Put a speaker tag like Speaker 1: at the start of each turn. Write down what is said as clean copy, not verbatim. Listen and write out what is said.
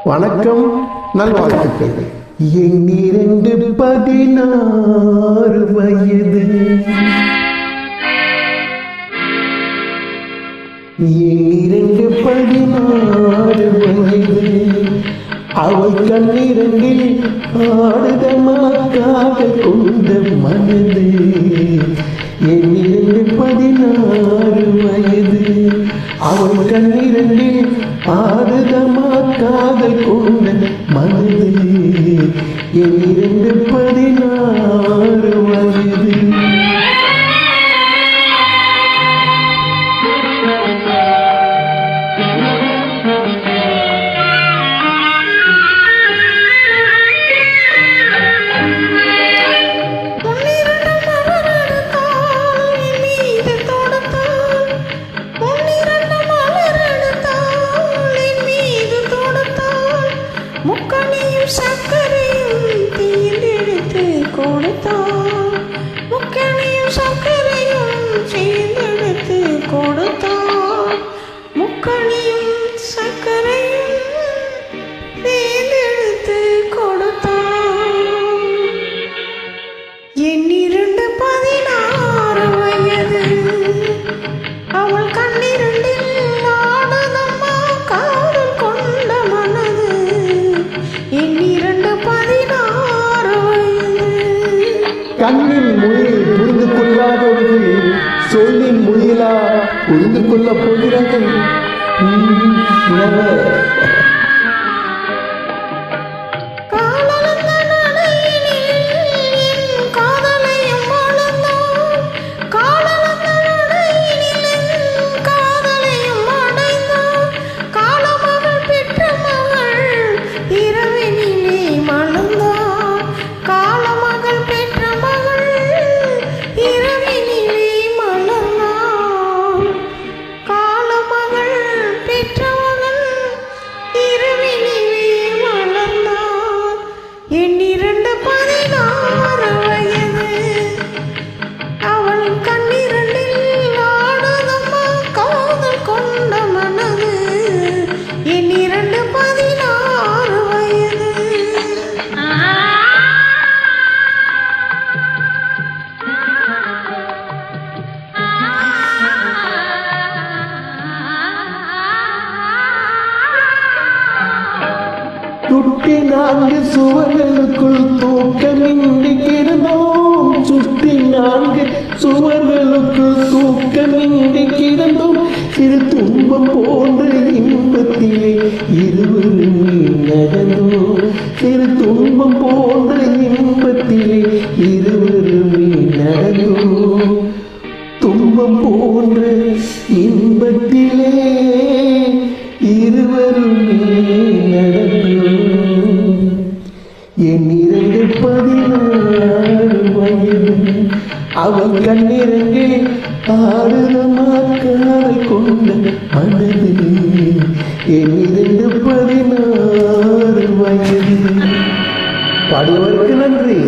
Speaker 1: வணக்கம், நல்வாழ்த்துக்கள். எண்ணிரண்டு 16 வயது, எண்ணிரண்டு 16 வயது, அவள் கண்ணிரண்டில் ஆடுதமாக்காக கொண்ட மனது. எண்ணிரண்டு 16 வயது, அவள் கண்ணிரண்டில் ஆடுதமாக்காக கொண்ட மனது. எண்ணிரண்டு 16 வயது.
Speaker 2: முக்கணியும் சர்க்கரையும் தேர்ந்தெடுத்து கொடுத்தான், முக்கணியும் சர்க்கரையும் தேர்ந்தெடுத்து கொடுத்தான், முக்கணியும் சர்க்கரையும் தேர்ந்தெடுத்து கொடுத்தான். எண்ணிரண்டு 16 வயது, அவள் கண்ணிரண்டில் ஆனதம்மா காதல் கொண்ட மனது. எண்ணிரண்டு 16 வயது.
Speaker 1: கண்ணின் மொழியை புரிந்து கொள்ளாதவர்கள் சொல்லின் மொழியிலா புரிந்து கொள்ளப் போகிறார்கள்.
Speaker 2: எண்ணிரண்டு 16 வயது, அவள் கண்ணிரண்டில் ஆடுதம்மா காதல் கொண்ட மனது. எண்ணிரண்டு 16 வயது.
Speaker 1: சுட்டி 4 சுவர்களுக்குள் தூக்கமின்றி கிடந்தோம், சுட்டி 4 சுவர்களுக்குள் தூக்கமின்றி கிடந்தோம். சிறு துன்பம் போன்ற இன்பத்திலே இருவருமே நடந்தோம், சிறு துன்பம் போன்ற இன்பத்திலே இருவருமே நடந்தோம். துன்பம் போன்ற இன்பத்திலே இருவருமே நடந்தோம். எண்ணிரண்டு 16 வயது, அவள் கண்ணிரண்டில் ஆடுதமாக்காத கொண்ட மனது. எண்ணிரண்டு 16 வயது. பாடியவருக்கு நன்றி.